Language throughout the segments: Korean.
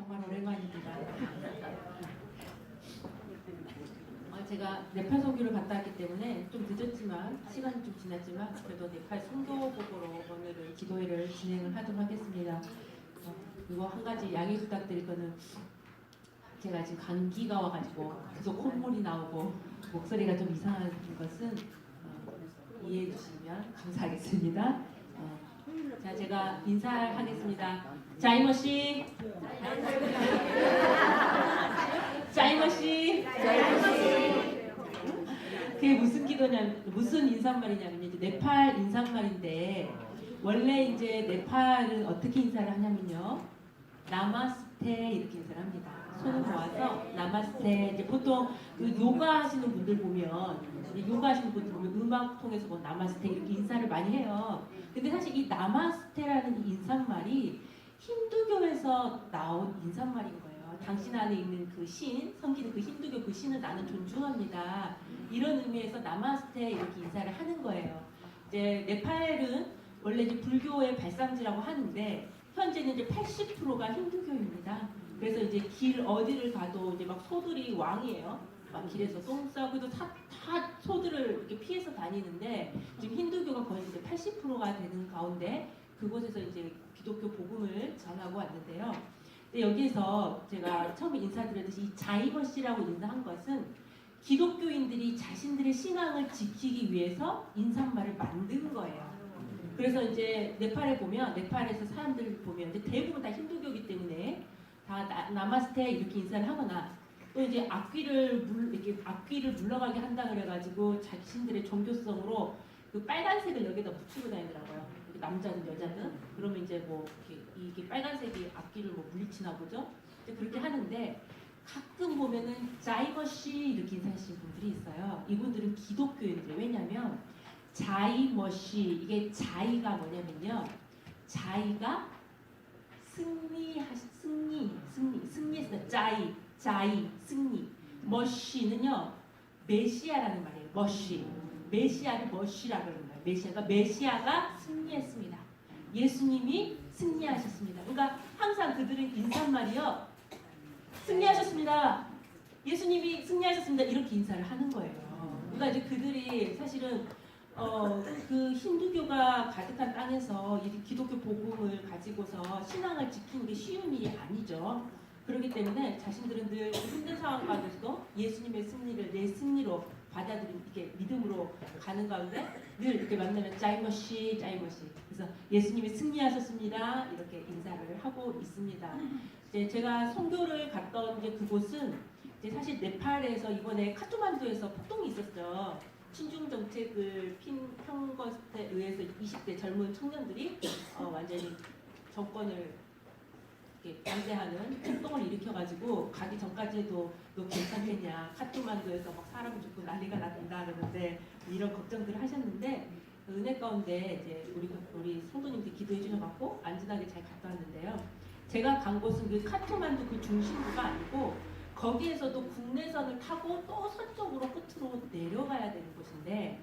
정말 오랜만입니다. 제가 네팔 선교를 갔다 왔기 때문에 좀 늦었지만 시간이 좀 지났지만 그래도 네팔 선교 보고로 오늘은 기도회를 진행을 하도록 하겠습니다. 그리고 한 가지 양해 부탁드릴 거는 제가 지금 감기가 와가지고 계속 콧물이 나오고 목소리가 좀 이상한 것은 이해해 주시면 감사하겠습니다. 자, 제가 인사하겠습니다. 자이머씨, 자이머씨, 그게 무슨 기도냐, 무슨 인사말이냐면 이제 네팔 인사말인데 원래 이제 네팔은 어떻게 인사를 하냐면요, 나마스테 이렇게 인사를 합니다. 손을 모아서 나마스테. 이제 보통 그 요가 하시는 분들 보면 음악 통해서 뭐 나마스테 이렇게 인사를 많이 해요. 근데 사실 이 나마스테라는 이 인사말이 힌두교에서 나온 인사말인 거예요. 당신 안에 있는 그 신, 섬기는 그 힌두교 그 신을 나는 존중합니다. 이런 의미에서 나마스테 이렇게 인사를 하는 거예요. 이제 네팔은 원래 이제 불교의 발상지라고 하는데 현재는 이제 80%가 힌두교입니다. 그래서 이제 길 어디를 가도 이제 막 소들이 왕이에요. 막 길에서 똥 싸고도 다 소들을 이렇게 피해서 다니는데 지금 힌두교가 거의 이제 80%가 되는 가운데 그곳에서 이제 기독교 복음을 전하고 왔는데요. 근데 여기에서 제가 처음에 인사드렸듯이 이 자이머씨라고 인사한 것은 기독교인들이 자신들의 신앙을 지키기 위해서 인사말을 만든 거예요. 그래서 이제 네팔에 보면 네팔에서 사람들 보면 이제 대부분 다 힌두교이기 때문에 다 나마스테 이렇게 인사를 하거나 또 이제 악귀를 물러가게 한다 그래가지고 자신들의 종교성으로 그 빨간색을 여기다 붙이고 다니더라고요. 남자든 여자든 그러면 이제 뭐 이게 빨간색이 악귀를 뭐 물리치나 보죠. 이제 그렇게 하는데 가끔 보면은 자이머씨 이렇게 인사하시는 분들이 있어요. 이분들은 기독교인들. 왜냐면 자이머씨, 이게 자이가 뭐냐면요, 자이가 승리했어요. 자이 승리. 머쉬는요 메시아라는 말이에요. 머쉬, 메시아를 머쉬라고 하는 거예요. 메시아가 승리했습니다. 예수님이 승리하셨습니다. 그러니까 항상 그들은 인사말이요, 승리하셨습니다, 예수님이 승리하셨습니다, 이렇게 인사를 하는 거예요. 그러니까 이제 그들이 사실은 그 힌두교가 가득한 땅에서 이 기독교 복음을 가지고서 신앙을 지키는 게 쉬운 일이 아니죠. 그렇기 때문에 자신들은 늘 힘든 상황 가운데서도 예수님의 승리를 내 승리로 받아들이는, 이게 믿음으로 가는 가운데 늘 이렇게 만나면 자이머씨. 그래서 예수님이 승리하셨습니다, 이렇게 인사를 하고 있습니다. 이제 제가 선교를 갔던 이제 그곳은 이제 사실 네팔에서 이번에 카트만두에서 폭동이 있었죠. 친중 정책을 편 것에 의해서 20대 젊은 청년들이 완전히 정권을 반대하는 폭동을 일으켜가지고 가기 전까지 해도 너 괜찮겠냐, 카트만두에서 막 사람 죽고 난리가 난다 그러는데 이런 걱정들을 하셨는데 은혜 가운데 이제 우리 성도님들 기도해 주셔갖고 안전하게 잘 갔다 왔는데요. 제가 간 곳은 그 카트만두 그 중심부가 아니고 거기에서도 국내선을 타고 또 서쪽으로 끝으로 내려가야 되는 곳인데,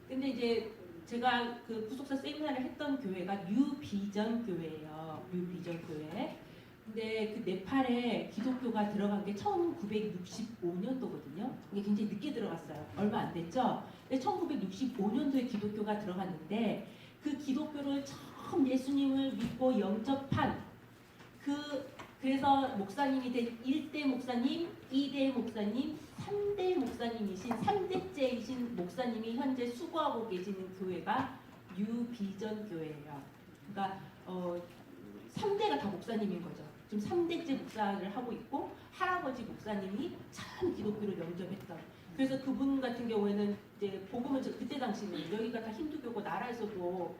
근데 이제 제가 그 구속사 세미나를 했던 교회가 뉴비전 교회예요. 뉴비전 교회. 근데 그 네팔에 기독교가 들어간 게 1965년도거든요. 이게 굉장히 늦게 들어갔어요. 얼마 안 됐죠. 근데 1965년도에 기독교가 들어갔는데 그 기독교를 처음 예수님을 믿고 영접한 그래서 목사님이 된 1대 목사님, 2대 목사님, 3대 목사님이신 3대째이신 목사님이 현재 수고하고 계시는 교회가 뉴비전 교회예요. 그러니까 3대가 다 목사님인 거죠. 지금 3대째 목사를 하고 있고 할아버지 목사님이 참 기독교를 영접했던. 그래서 그분 같은 경우에는 이제 복음을 그때 당시는 여기가 다 힌두교고 나라에서도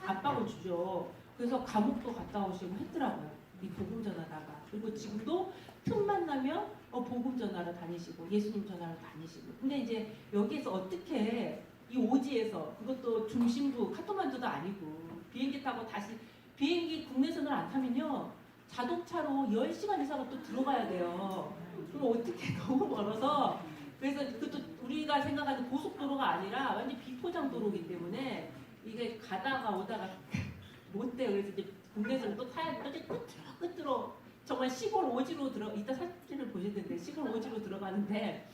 압박을 주죠. 그래서 감옥도 갔다 오시고 했더라고요. 이 복음 전하다가. 그리고 지금도 틈만 나면 복음 전하러 다니시고 예수님 전하러 다니시고. 근데 이제 여기에서 어떻게 이 오지에서, 그것도 중심부 카트만두도 아니고 비행기 타고 다시, 비행기 국내선을 안 타면요 자동차로 10시간 이상은 또 들어가야 돼요. 그럼 어떻게 너무 멀어서. 그래서 그것도 우리가 생각하는 고속도로가 아니라 완전 비포장도로이기 때문에 이게 가다가 오다가 못 돼요. 그래서 이제 국내선을 또 타야 돼. 끝으로 정말 시골 오지로 이따 사진을 보실 텐데 시골 오지로 들어가는데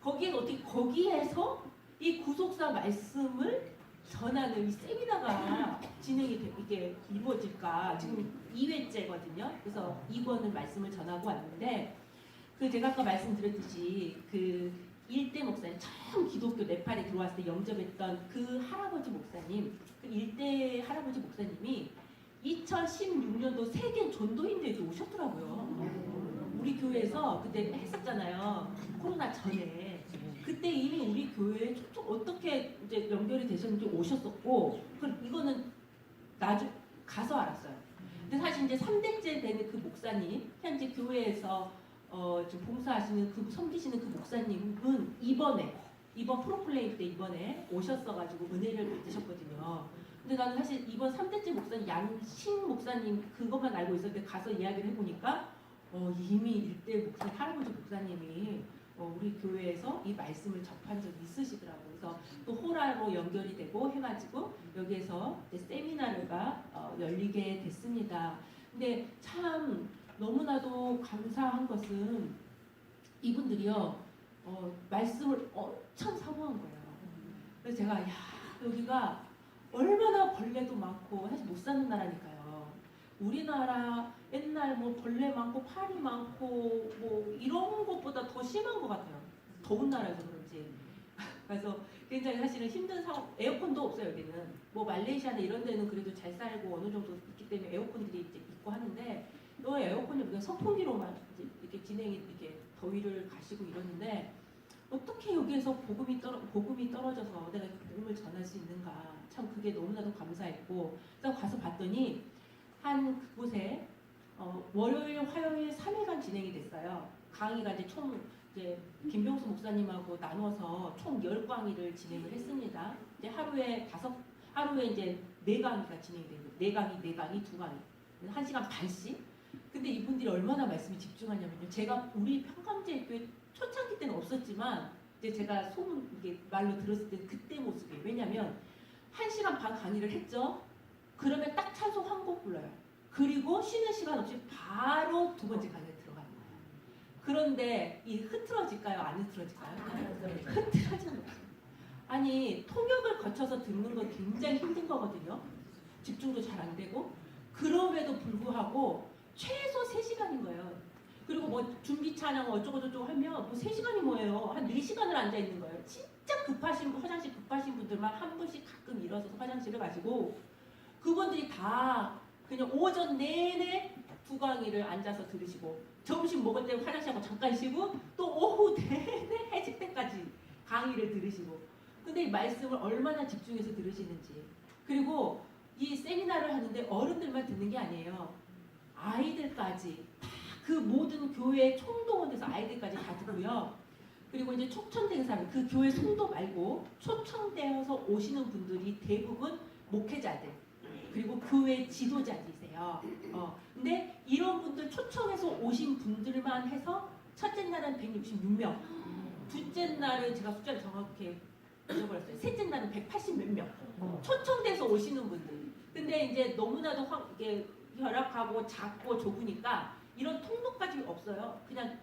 거기에서 이 구속사 말씀을 전하는 이 세미나가 이게 이루어질까 지금 2회째거든요. 그래서 2권을 말씀을 전하고 왔는데 제가 아까 말씀드렸듯이 일대 목사님 처음 기독교 네팔에 들어왔을 때 영접했던 그 할아버지 목사님, 그 일대 할아버지 목사님이 2016년도 세계 전도인대회도 오셨더라고요. 우리 교회에서 그때 했었잖아요. 코로나 전에. 그때 이미 우리 교회에 어떻게 이제 연결이 되셨는지 오셨었고, 이거는 나중에 가서 알았어요. 근데 사실 이제 3대째 되는 그 목사님, 현재 교회에서 지금 봉사하시는 섬기시는 그 목사님은 이번 프로플레이 때 이번에 오셨어가지고 은혜를 받으셨거든요. 근데 나는 사실 이번 3대째 목사님 양신 목사님 그것만 알고 있었는데 가서 이야기를 해보니까 이미 일대 목사님 할아버지 목사님이 우리 교회에서 이 말씀을 접한 적이 있으시더라고요. 그래서 또 호라로 연결이 되고 해가지고 여기에서 세미나가 열리게 됐습니다. 근데 참 너무나도 감사한 것은 이분들이요 말씀을 엄청 사모한 거예요. 그래서 제가 여기가 얼마나 벌레도 많고 사실 못 사는 나라니까요. 우리나라 옛날 벌레 많고 파리 많고 이런 것보다 더 심한 것 같아요. 더운 나라여서 그런지. 그래서 굉장히 사실은 힘든 상황. 에어컨도 없어요 여기는. 말레이시아나 이런 데는 그래도 잘 살고 어느 정도 있기 때문에 에어컨들이 이제 있고 하는데 에어컨이 우리가 선풍기로만 이렇게 이렇게 더위를 가시고 이러는데 어떻게 여기에서 복음이 떨어져서 내가 복음을 전할 수 있는가. 참 그게 너무나도 감사했고 그래서 가서 봤더니 한 그곳에 월요일, 화요일 3일간 진행이 됐어요. 강의가 이제 김병수 목사님하고 나눠서 총 10강의를 진행을 했습니다. 이제 하루에 이제 4강의가 진행이 되고 4강의, 2강의. 1시간 반씩. 근데 이분들이 얼마나 말씀에 집중하냐면요. 제가 우리 평강제교회 초창기 때는 없었지만 이제 제가 이게 말로 들었을 때 그때 모습이에요. 왜냐면 1시간 반 강의를 했죠. 그러면 딱 찬송 한 곡 불러요. 그리고 쉬는 시간 없이 바로 두 번째 강의에 들어가는 거예요. 그런데 이 흐트러질까요? 안 흐트러질까요? 흐트러지는 거예요. 아니 통역을 거쳐서 듣는 건 굉장히 힘든 거거든요. 집중도 잘 안 되고 그럼에도 불구하고 최소 3시간인 거예요. 그리고 준비 찬양 어쩌고저쩌고 하면 3시간이 뭐예요? 한 4시간을 앉아 있는 거예요. 진짜 화장실 급하신 분들만 한 분씩 가끔 일어서서 화장실을 가시고 그분들이 다 그냥 오전 내내 2강의를 앉아서 들으시고 점심 먹을 때 화장실 가고 잠깐 쉬고 또 오후 내내 해질 때까지 강의를 들으시고 근데 이 말씀을 얼마나 집중해서 들으시는지 그리고 이 세미나를 하는데 어른들만 듣는 게 아니에요. 아이들까지 다 그 모든 교회 총동원돼서 아이들까지 다 듣고요. 그리고 이제 초청된 사람, 그 교회 성도 말고 초청되어서 오시는 분들이 대부분 목회자들 그리고 교회 지도자들이세요. 근데 이런 분들 초청해서 오신 분들만 해서 첫째 날은 166명, 둘째 날은 제가 숫자를 정확히 잊어버렸어요. 셋째 날은 180 몇 명. 초청돼서 오시는 분들. 근데 이제 너무나도 이게 혈압하고 작고 좁으니까 이런 통로까지 없어요. 그냥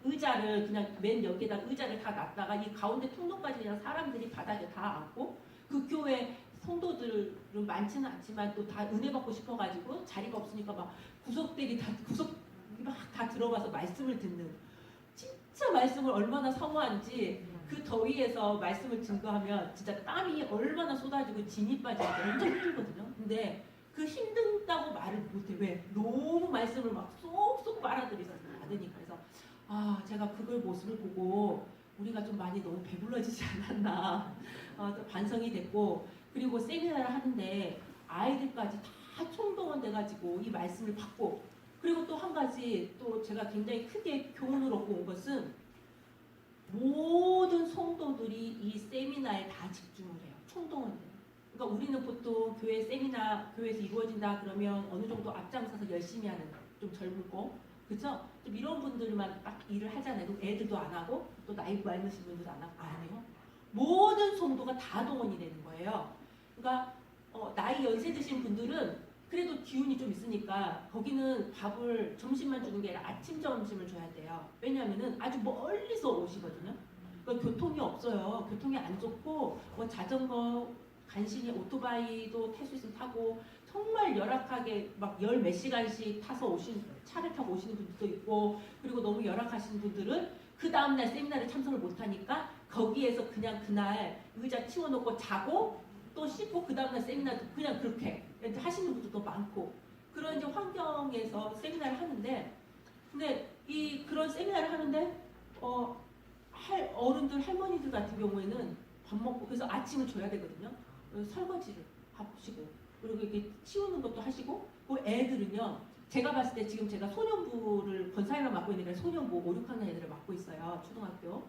의자를 그냥 맨 여기에다 의자를 다 놨다가 이 가운데 통로까지 그냥 사람들이 바닥에 다 앉고 그 교회 성도들은 많지는 않지만 또 다 은혜 받고 싶어가지고 자리가 없으니까 막 구석들이 다 들어가서 말씀을 듣는 진짜 말씀을 얼마나 사모한지 그 더위에서 말씀을 증거하면 진짜 땀이 얼마나 쏟아지고 진이 빠지니까 엄청 힘들거든요. 근데 그 힘든다고 말을 못해. 왜? 너무 말씀을 막 쏙쏙 빨아들이서 받으니까. 그래서 제가 그걸 모습을 보고 우리가 좀 많이 너무 배불러지지 않았나 또 반성이 됐고 그리고 세미나를 하는데 아이들까지 다 총동원 돼가지고 이 말씀을 받고 그리고 또 한 가지 또 제가 굉장히 크게 교훈을 얻고 온 것은 모든 성도들이 이 세미나에 다 집중을 해요. 총동원돼요. 그러니까 우리는 보통 교회 세미나 교회에서 이루어진다 그러면 어느 정도 앞장서서 열심히 하는 좀 젊고 그죠? 좀 이런 분들만 딱 일을 하잖아요. 애들도 안 하고 또 나이 많으신 분들도 안 하고 아니요. 모든 성도가 다 동원이 되는 거예요. 그러니까 나이 연세 드신 분들은 그래도 기운이 좀 있으니까 거기는 밥을 점심만 주는 게 아니라 아침 점심을 줘야 돼요. 왜냐하면은 아주 멀리서 오시거든요. 그러니까 교통이 없어요. 교통이 안 좋고 뭐 자전거 간신히 오토바이도 탈 수 있으면 타고 정말 열악하게 막 열 몇 시간씩 타서 차를 타고 오시는 분들도 있고, 그리고 너무 열악하신 분들은 그 다음날 세미나를 참석을 못하니까 거기에서 그냥 그날 의자 치워놓고 자고 또 씻고 그 다음날 세미나도 그냥 그렇게 하시는 분들도 많고, 그런 이제 환경에서 세미나를 하는데, 근데 그런 세미나를 하는데 어른들 할머니들 같은 경우에는 밥 먹고, 그래서 아침을 줘야 되거든요. 설거지를 하시고 그리고 이렇게 치우는 것도 하시고, 그 애들은요, 제가 봤을 때 지금 제가 소년부를 권사회만 맡고 있는 게 소년부 5, 6학년 애들을 맡고 있어요. 초등학교.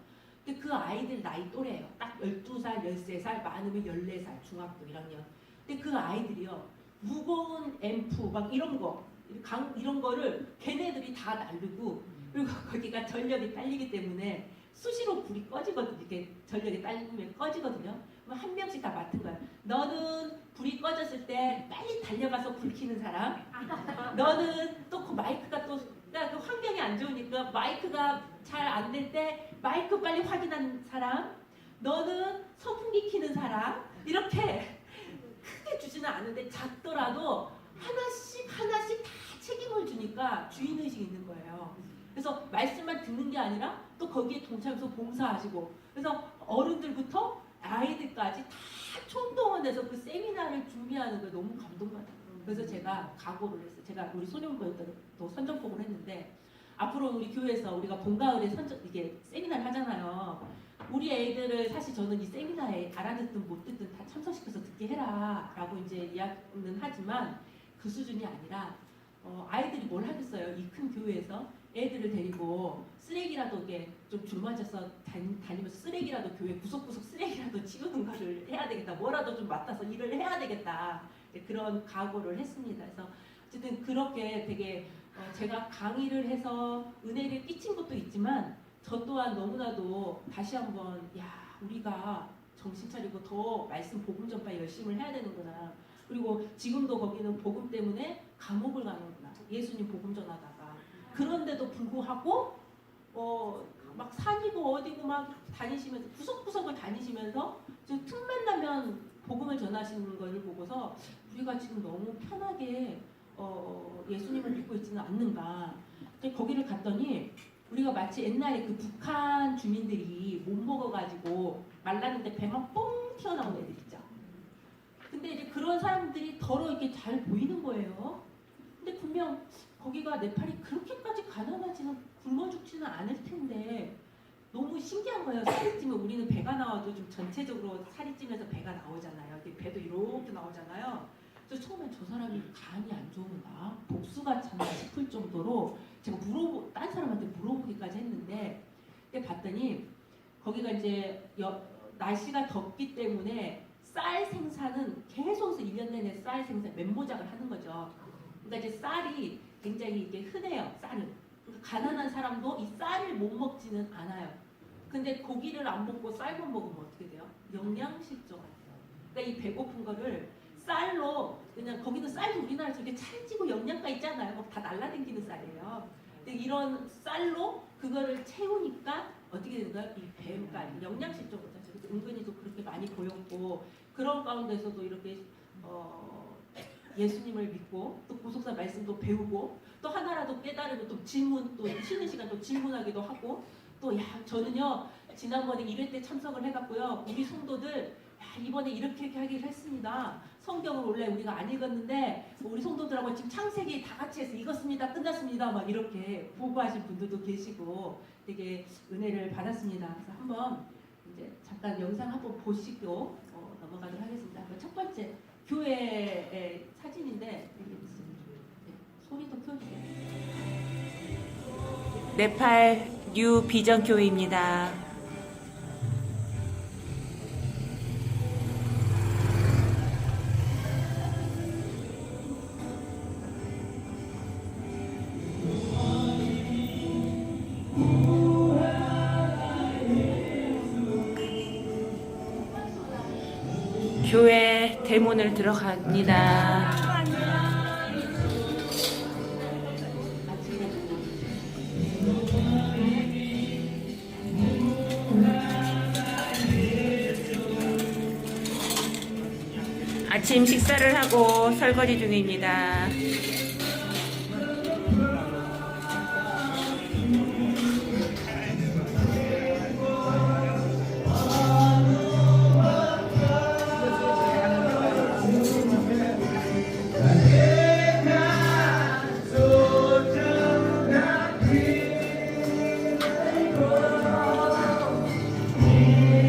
근데 그 아이들 나이 또래예요. 딱 12살, 13살, 많으면 14살, 중학교 1학년. 근데 그 아이들이요, 무거운 앰프 막 이런 거를 걔네들이 다 날르고, 그리고 거기가 전력이 딸리기 때문에 수시로 불이 꺼지거든요. 이렇게 전력이 딸리면 꺼지거든요. 그럼 한 명씩 다 맡은 거야. 너는 불이 꺼졌을 때 빨리 달려가서 불 켜는 사람. 너는 또 그 마이크가 또 그러니까 그 환경이 안 좋으니까 마이크가 잘 안 될 때 마이크 빨리 확인하는 사람. 너는 선풍기 켜는 사람. 이렇게 크게 주지는 않는데 작더라도 하나씩 다 책임을 주니까 주인의식이 있는 거예요. 그래서 말씀만 듣는 게 아니라 또 거기에 동참해서 봉사하시고, 그래서 어른들부터 아이들까지 다 총동원해서 그 세미나를 준비하는 게 너무 감동받아요. 그래서 제가 각오를 했어요. 제가 우리 소년부에도 선전포고를 했는데, 앞으로 우리 교회에서 우리가 봄가을에 이게 세미나를 하잖아요. 우리 애들을 사실 저는 이 세미나에 알아듣든 못 듣든 다 참석시켜서 듣게 해라 라고 이제 이야기는 하지만, 그 수준이 아니라 아이들이 뭘 하겠어요. 이 큰 교회에서 애들을 데리고 쓰레기라도 이게 좀 줄 맞아서 다니면서 쓰레기라도, 교회 구석구석 쓰레기라도 치우는 거를 해야 되겠다. 뭐라도 좀 맡아서 일을 해야 되겠다. 그런 각오를 했습니다. 그래서 어쨌든 그렇게 되게 제가 강의를 해서 은혜를 끼친 것도 있지만, 저 또한 너무나도 다시 한번 우리가 정신 차리고 더 말씀 복음 전파 열심히 해야 되는구나. 그리고 지금도 거기는 복음 때문에 감옥을 가는구나. 예수님 복음 전하다가. 그런데도 불구하고 막 산이고 어디고 막 다니시면서 구석구석을 다니시면서 지금 틈만 나면 복음을 전하시는 걸 보고서 우리가 지금 너무 편하게 예수님을 믿고 있지는 않는가. 거기를 갔더니 우리가 마치 옛날에 그 북한 주민들이 못 먹어가지고 말랐는데 배만 뻥 튀어나온 애들 있죠. 근데 이제 그런 사람들이 더러 이렇게 잘 보이는 거예요. 근데 분명 거기가 네팔이 그렇게까지 가난하지는 굶어 죽지는 않을 텐데 너무 신기한 거예요. 살이 찌면 우리는 배가 나와도 좀 전체적으로 살이 찌면서 배가 나오잖아요. 배도 이렇게 나오잖아요. 그래서 처음엔 저 사람이 간이 안 좋은가, 복수가 찼나 싶을 정도로 제가 딴 사람한테 물어보기까지 했는데, 근데 봤더니 거기가 이제 날씨가 덥기 때문에 쌀 생산은 계속해서 1년 내내 쌀 생산, 맨모작을 하는 거죠. 그러니까 이제 쌀이 굉장히 이게 흔해요. 쌀은. 그러니까 가난한 사람도 이 쌀을 못 먹지는 않아요. 근데 고기를 안 먹고 쌀만 먹으면 어떻게 돼요? 영양실조가 돼요. 그러니까 이 배고픈 거를 쌀로, 그냥 거기는 쌀도 우리나라에서 이렇게 찰지고 영양가 있잖아요. 막 다 날라다니는 쌀이에요. 근데 이런 쌀로 그거를 채우니까 어떻게 되는 거예요? 이 배가 영양실조가 돼요. 그래서 은근히도 그렇게 많이 보였고, 그런 가운데서도 이렇게 예수님을 믿고 또 구속사 말씀도 배우고, 또 하나라도 깨달으면 또 질문, 또 쉬는 시간 또 질문하기도 하고, 또 저는요 지난번에 1회 때 참석을 해갖고요, 우리 성도들 이번에 이렇게 하기로 했습니다. 성경을 원래 우리가 안 읽었는데 우리 성도들하고 지금 창세기 다 같이 해서 읽었습니다. 끝났습니다. 막 이렇게 보고하신 분들도 계시고 되게 은혜를 받았습니다. 그래서 한번 이제 잠깐 영상 한번 보시고 넘어가도록 하겠습니다. 첫 번째 교회의 사진인데 네, 소리도 켜주세요. 네팔 뉴 비전 교회입니다. 교회 대문을 들어갑니다. 아침 식사를 하고 설거지 중입니다.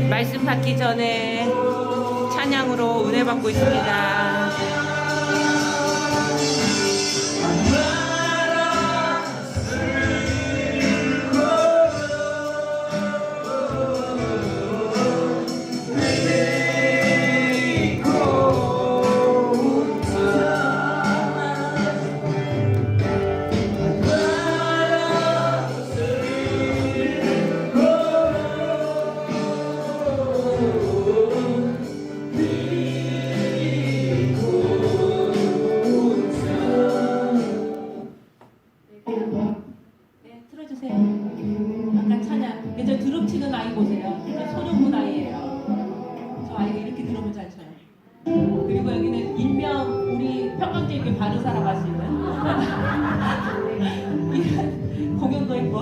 말씀 받기 전에 찬양으로 은혜 받고 있습니다. 아까 찬양. 저 드럼 치는 아이 보세요. 소년분 아이예요. 저 아이가 이렇게 드럼을 잘 쳐요. 그리고 여기는 일명 우리 평강제일교 바른 사람 할 수 있는 이런 공연도 있고,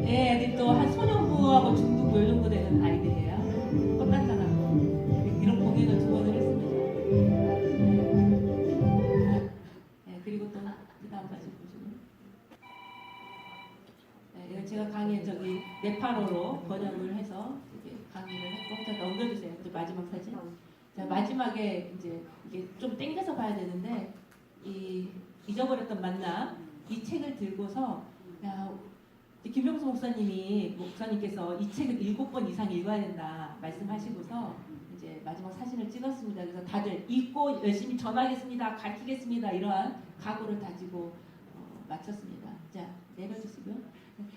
예, 애들 또 한 소년부하고 중등부 이 정도 되는 아이들이에요. 꽃단장하고 이런 공연을 2번을 했습니다. 예, 그리고 또 그다음까지 보시면. 네, 제가 강의 저기 네팔어로 번역을 해서 이렇게 강의를 했고, 자 넘겨주세요. 이제 마지막 사진. 자 마지막에 이제 이게 좀 땡겨서 봐야 되는데 이 잊어버렸던 만남 이 책을 들고서 야 김병수 목사님께서 이 책을 7번 이상 읽어야 된다 말씀하시고서 이제 마지막 사진을 찍었습니다. 그래서 다들 읽고 열심히 전하겠습니다, 가르치겠습니다 이러한 각오를 다지고 마쳤습니다. 자 내려주시고요.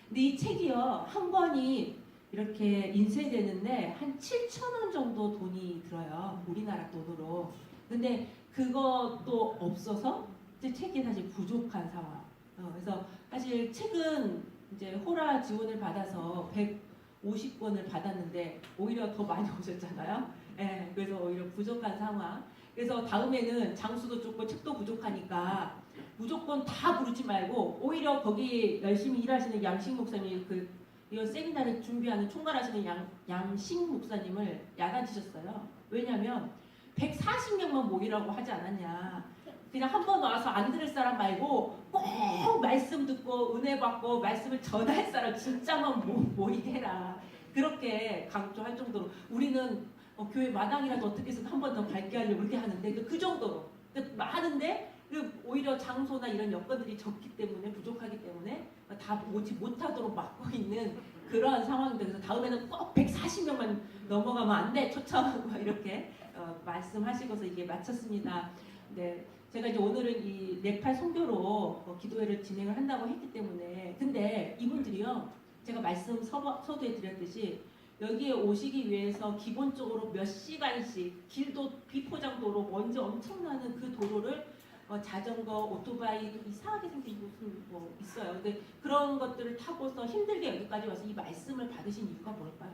근데 이 책이요 한 권이 이렇게 인쇄되는데 한 7,000원 정도 돈이 들어요. 우리나라 돈으로. 근데 그것도 없어서 이제 책이 사실 부족한 상황. 그래서 사실 책은 이제 호라 지원을 받아서 150권을 받았는데 오히려 더 많이 오셨잖아요. 예, 그래서 오히려 부족한 상황. 그래서 다음에는 장수도 좁고 책도 부족하니까 무조건 다 부르지 말고 오히려 거기 열심히 일하시는 양식 목사님 이런 세미나를 준비하는 총괄하시는 양식 목사님을 야단치셨어요. 왜냐하면 140명만 모이라고 하지 않았냐. 그냥 한 번 와서 안 들을 사람 말고 꼭 말씀 듣고 은혜 받고 말씀을 전할 사람 진짜만 모이게 해라. 그렇게 강조할 정도로 우리는 교회 마당이라도 어떻게 해서 한 번 더 밝게 하려고 그렇게 하는데 그 정도로 하는데 오히려 장소나 이런 여건들이 적기 때문에 부족하기 때문에 다 오지 못하도록 막고 있는 그러한 상황인데 그래서 다음에는 꼭 140명만 넘어가면 안 돼 초청하고 이렇게 말씀하시고서 이게 마쳤습니다. 네, 제가 이제 오늘은 이 네팔 선교로 기도회를 진행을 한다고 했기 때문에 근데 이분들이요 제가 말씀 서두에 드렸듯이 여기에 오시기 위해서 기본적으로 몇 시간씩 길도 비포장도로 먼지 엄청나는 그 도로를 자전거, 오토바이 이상하게 생긴 곳은 뭐 있어요. 근데 그런 것들을 타고서 힘들게 여기까지 와서 이 말씀을 받으신 이유가 뭘까요?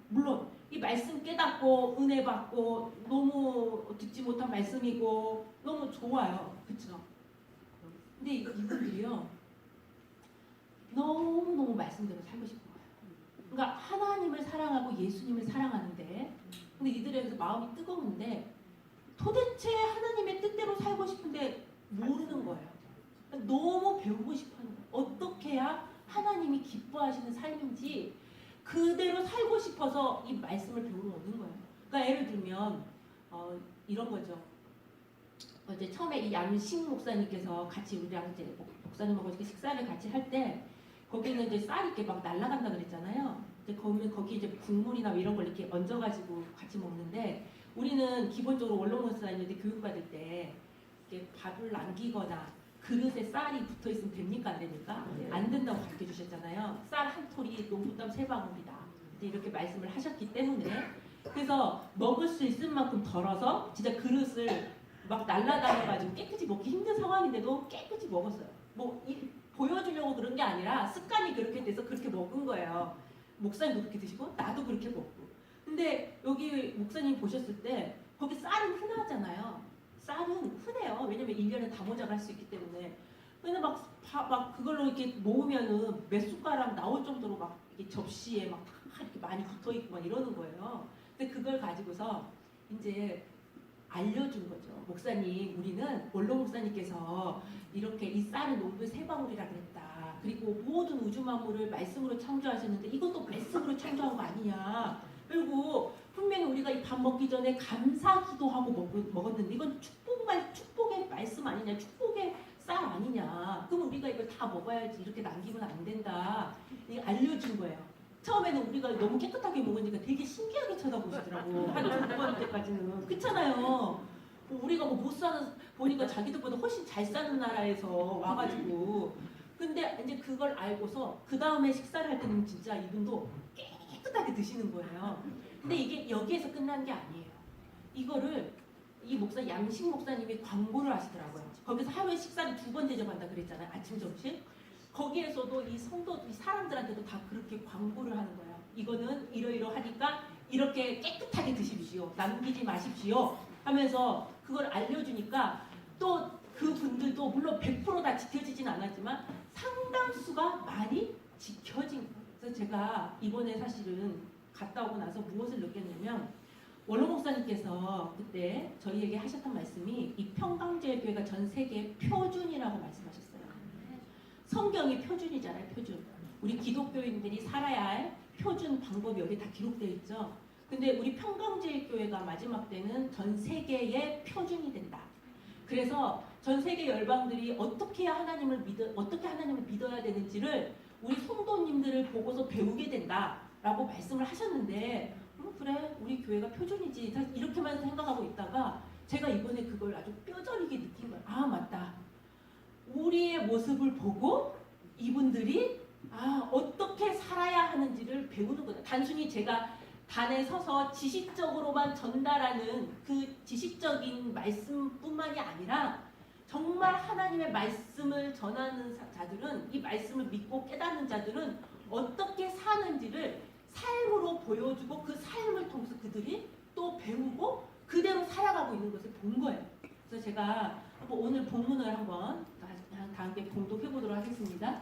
물론 이 말씀 깨닫고 은혜 받고 너무 듣지 못한 말씀이고 너무 좋아요. 그쵸? 근데 이분들이요 너무너무 말씀대로 살고 싶은 거예요. 그러니까 하나님을 사랑하고 예수님을 사랑하는데 근데 이들에게서 마음이 뜨거운데 도대체 하나님의 뜻대로 살고 싶은데 모르는 거예요. 너무 배우고 싶어하는 거예요. 어떻게 해야 하나님이 기뻐하시는 삶인지 그대로 살고 싶어서 이 말씀을 배우러 오는 거예요. 그러니까 예를 들면 이런 거죠. 이제 처음에 이 양식 목사님께서 같이 우리랑 이제 목사님하고 이렇게 식사를 같이 할 때 거기는 이제 쌀이 이렇게 막 날아간다 그랬잖아요. 이제 거기 이제 국물이나 이런 걸 이렇게 얹어가지고 같이 먹는데 우리는 기본적으로 원로목사님들 교육받을 때 이렇게 밥을 남기거나 그릇에 쌀이 붙어있으면 됩니까? 안 됩니까? 안 된다고 가르쳐 주셨잖아요. 쌀 한 톨이 농부땀 3방울이다. 이렇게 말씀을 하셨기 때문에 그래서 먹을 수 있을 만큼 덜어서 진짜 그릇을 막 날라다녀가지고 깨끗이 먹기 힘든 상황인데도 깨끗이 먹었어요. 뭐 보여주려고 그런 게 아니라 습관이 그렇게 돼서 그렇게 먹은 거예요. 목사님도 그렇게 드시고 나도 그렇게 먹고. 근데 여기 목사님 보셨을 때 거기 쌀은 흔하잖아요. 쌀은 흔해요. 왜냐면 1년에 다 모자랄 수 있기 때문에. 근데 막 그걸로 이렇게 모으면은 몇 숟가락 나올 정도로 막 이렇게 접시에 막 이렇게 많이 붙어 있고 막 이러는 거예요. 근데 그걸 가지고서 이제 알려준 거죠. 목사님, 우리는 원로 목사님께서 이렇게 이 쌀은 농도의 세 방울이라 그랬다. 그리고 모든 우주 만물을 말씀으로 창조하셨는데 이것도 말씀으로 창조한 거 아니냐. 그리고 분명히 우리가 이 밥 먹기 전에 감사기도하고 먹었는데 이건 축복의 말씀 아니냐. 축복의 쌀 아니냐. 그럼 우리가 이걸 다 먹어야지. 이렇게 남기면 안 된다. 이게 알려준 거예요. 처음에는 우리가 너무 깨끗하게 먹으니까 되게 신기하게 쳐다보시더라고. 한 두 번 때까지는. 그렇잖아요. 우리가 뭐 못 사는, 보니까 자기들보다 훨씬 잘 사는 나라에서 와가지고. 근데 이제 그걸 알고서 그 다음에 식사를 할 때는 진짜 이분도 깨끗하게 드시는 거예요. 근데 이게 여기에서 끝난 게 아니에요. 이거를 이 양식 목사님이 광고를 하시더라고요. 거기서 하루에 식사를 2번 대접한다 그랬잖아요. 아침, 점심. 거기에서도 이 성도, 이 사람들한테도 다 그렇게 광고를 하는 거예요. 이거는 이러이러하니까 이렇게 깨끗하게 드십시오. 남기지 마십시오. 하면서 그걸 알려주니까 또 그분들도 물론 100% 다 지켜지진 않았지만 상당수가 많이 지켜진 거예요. 그래서 제가 이번에 사실은 갔다 오고 나서 무엇을 느꼈냐면 원로 목사님께서 그때 저희에게 하셨던 말씀이 이 평강제일교회가 전 세계 표준이라고 말씀하셨어요. 성경이 표준이잖아요. 표준. 우리 기독교인들이 살아야 할 표준 방법이 여기 다 기록되어 있죠. 근데 우리 평강제일교회가 마지막 때는 전 세계의 표준이 된다. 그래서 전 세계 열방들이 어떻게 하나님을 믿어야 되는지를 우리 성도님들을 보고서 배우게 된다라고 말씀을 하셨는데 그래 우리 교회가 표준이지 이렇게만 생각하고 있다가 제가 이번에 그걸 아주 뼈저리게 느낀 거예요. 아 맞다. 우리의 모습을 보고 이분들이 어떻게 살아야 하는지를 배우는 거다. 단순히 제가 단에 서서 지식적으로만 전달하는 그 지식적인 말씀뿐만이 아니라 정말 하나님의 말씀을 전하는 자들은 이 말씀을 믿고 깨닫는 자들은 어떻게 사는지를 삶으로 보여주고 그 삶을 통해서 그들이 또 배우고 그대로 살아가고 있는 것을 본 거예요. 그래서 제가 오늘 본문을 한번 다 함께 봉독해보도록 하겠습니다.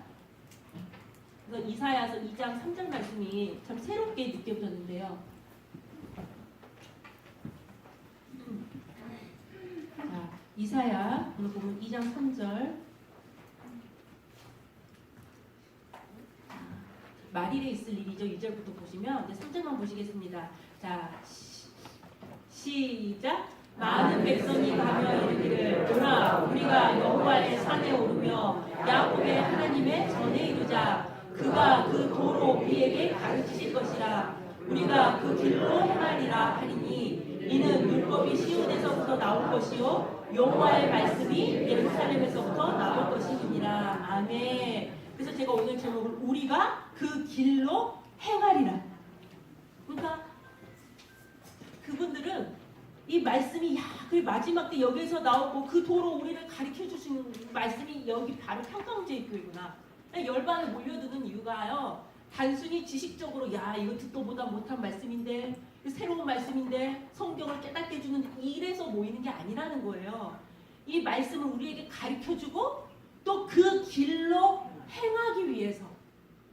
그래서 이사야서 2장 3절 말씀이 참 새롭게 느껴졌는데요. 자, 이사야 오늘 보면 2장 3절 말일에 있을 일이죠. 2절부터 보시면 3절만 보시겠습니다. 자, 시작. 많은 백성이 가며 이르기를 보라 우리가 여호와의 산에 오르며 야곱의 하나님의 전에 이르자 그가 그 도로 우리에게 가르치실 것이라 우리가 그 길로 행하리라 하리니 이는 율법이 시온에서부터 나올 것이요 여호와의 말씀이 예루살렘에서부터 나올 것이니라. 아멘. 그래서 제가 오늘 제목을 우리가 그 길로 행하리라. 그러니까 그분들은 이 말씀이 그 마지막 때 여기에서 나오고 그 도로 우리를 가르쳐 주시는 말씀이 여기 바로 평강제일교회구나. 열반에 몰려드는 이유가요. 단순히 지식적으로 이거 듣도 보다 못한 말씀인데 새로운 말씀인데 성경을 깨닫게 해주는 이래서 모이는 게 아니라는 거예요. 이 말씀을 우리에게 가르쳐주고 또 그 길로 행하기 위해서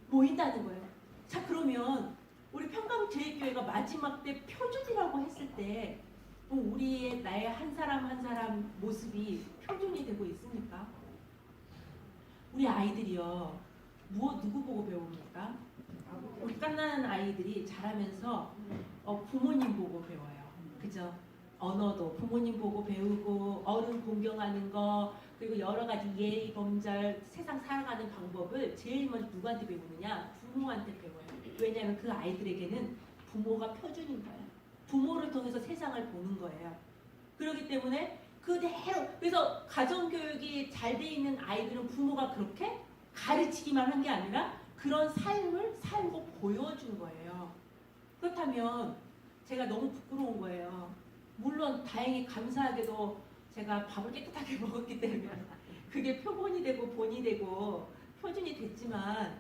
모인다는 거예요. 자 그러면 우리 평강제일교회가 마지막 때 표준이라고 했을 때 우리의 나의 한 사람 한 사람 모습이 표준이 되고 있습니까? 우리 아이들이요 누구 보고 배웁니까? 우리 갓난한 아이들이 자라면서 부모님 보고 배워요. 그죠? 언어도 부모님 보고 배우고 어른 공경하는 거 그리고 여러 가지 예의 범절 세상 살아가는 방법을 제일 먼저 누구한테 배우느냐? 부모한테 배워요. 왜냐하면 그 아이들에게는 부모가 표준인 거예요. 부모를 통해서 세상을 보는 거예요. 그렇기 때문에 그대로 그래서 가정교육이 잘 돼 있는 아이들은 부모가 그렇게 가르치기만 한 게 아니라 그런 삶을 살고 보여준 거예요. 그렇다면 제가 너무 부끄러운 거예요. 물론 다행히 감사하게도 제가 밥을 깨끗하게 먹었기 때문에 그게 표본이 되고 본이 되고 표준이 됐지만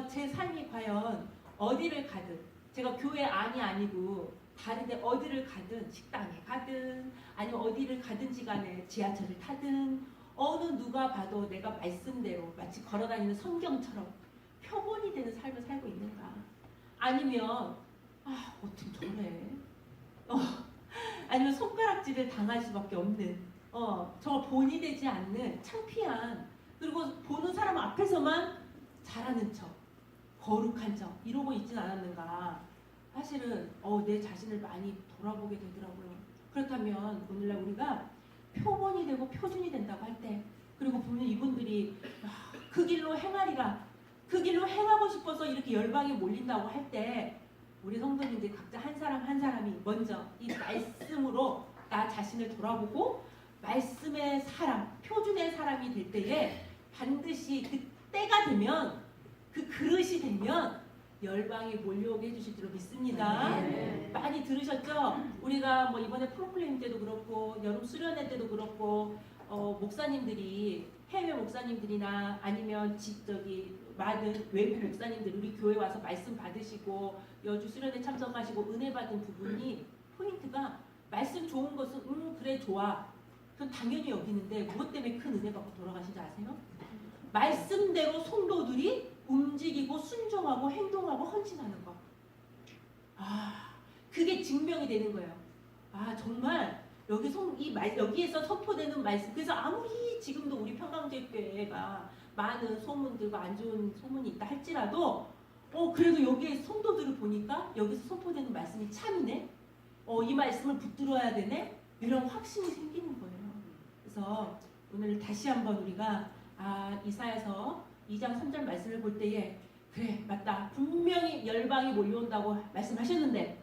제 삶이 과연 어디를 가든 제가 교회 안이 아니고 다른데 어디를 가든 식당에 가든 아니면 어디를 가든지 간에 지하철을 타든 어느 누가 봐도 내가 말씀대로 마치 걸어다니는 성경처럼 표본이 되는 삶을 살고 있는가? 아니면 어떻게 저래? 아니면 손가락질을 당할 수밖에 없는 정말 본이 되지 않는 창피한 그리고 보는 사람 앞에서만 잘하는 척 거룩한 척 이러고 있진 않았는가? 사실은 내 자신을 많이 돌아보게 되더라고요. 그렇다면 오늘날 우리가 표본이 되고 표준이 된다고 할 때 그리고 분명히 이분들이 그 길로 행하리라 그 길로 행하고 싶어서 이렇게 열방에 몰린다고 할 때 우리 성도님들 각자 한 사람 한 사람이 먼저 이 말씀으로 나 자신을 돌아보고 말씀의 사람, 표준의 사람이 될 때에 반드시 그 때가 되면 그 그릇이 되면 열방에 몰려오게 해주실 줄로 믿습니다. 네. 많이 들으셨죠? 우리가 뭐 이번에 프로클레임 때도 그렇고 여름 수련회 때도 그렇고 목사님들이 해외 목사님들이나 아니면 많은 외국 목사님들 우리 교회 와서 말씀 받으시고 여주 수련회 참석하시고 은혜 받은 부분이 포인트가 말씀 좋은 것은 그래 좋아 그건 당연히 여기는데 무엇 때문에 큰 은혜 받고 돌아가신지 아세요? 말씀대로 성도들이 움직이고 순종하고 행동하고 헌신하는 거. 그게 증명이 되는 거예요. 정말 여기에서 선포되는 말씀. 그래서 아무리 지금도 우리 평강제교회가 많은 소문들과 안 좋은 소문이 있다 할지라도 그래도 여기에 성도들을 보니까 여기서 선포되는 말씀이 참이네. 이 말씀을 붙들어야 되네. 이런 확신이 생기는 거예요. 그래서 오늘 다시 한번 우리가 이사야서 2장 3절 말씀을 볼 때에 그래 맞다 분명히 열방이 몰려온다고 말씀하셨는데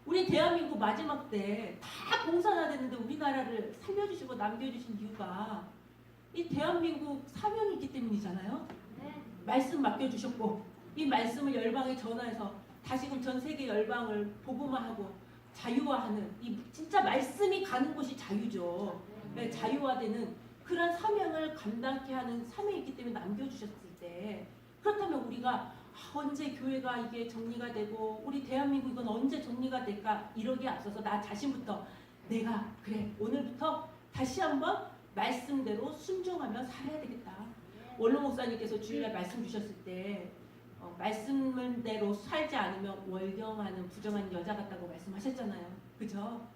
우리 대한민국 마지막 때 다 공산화 됐는데 우리나라를 살려주시고 남겨주신 이유가 이 대한민국 사명이 있기 때문이잖아요. 말씀 맡겨주셨고 이 말씀을 열방에 전하여서 다시금 전 세계 열방을 복음화하고 자유화하는 이 진짜 말씀이 가는 곳이 자유죠. 자유화되는 그런 사명을 감당케 하는 사명이 있기 때문에 남겨주셨을 때 그렇다면 우리가 언제 교회가 이게 정리가 되고 우리 대한민국은 언제 정리가 될까 이러기에 앞서서 나 자신부터 내가 그래 오늘부터 다시 한번 말씀대로 순종하며 살아야 되겠다. 원로 목사님께서 주일날 말씀 주셨을 때 말씀대로 살지 않으면 월경하는 부정한 여자 같다고 말씀하셨잖아요. 그죠?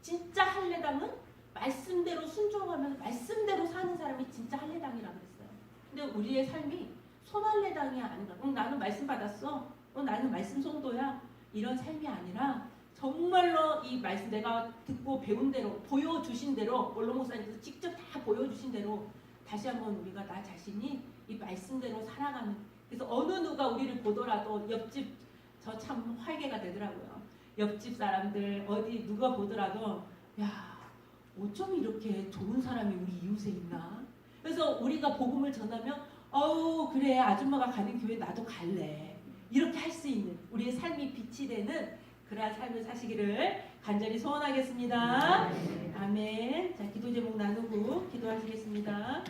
진짜 할례당은 말씀대로 순종하면서 말씀대로 사는 사람이 진짜 할례당이라고 그랬어요. 근데 우리의 삶이 손할례당이 아닌가. 나는 말씀 받았어. 나는 말씀 성도야. 이런 삶이 아니라 정말로 이 말씀 내가 듣고 배운 대로 보여주신 대로 원로 목사님께서 직접 다 보여주신 대로 다시 한번 우리가 나 자신이 이 말씀대로 살아가는 그래서 어느 누가 우리를 보더라도 옆집 저 참 활개가 되더라고요. 옆집 사람들 어디 누가 보더라도 야 어쩜 이렇게 좋은 사람이 우리 이웃에 있나? 그래서 우리가 복음을 전하면 그래 아줌마가 가는 교회 나도 갈래. 이렇게 할 수 있는 우리의 삶이 빛이 되는 그러한 삶을 사시기를 간절히 소원하겠습니다. 아멘. 자 기도 제목 나누고 기도하시겠습니다.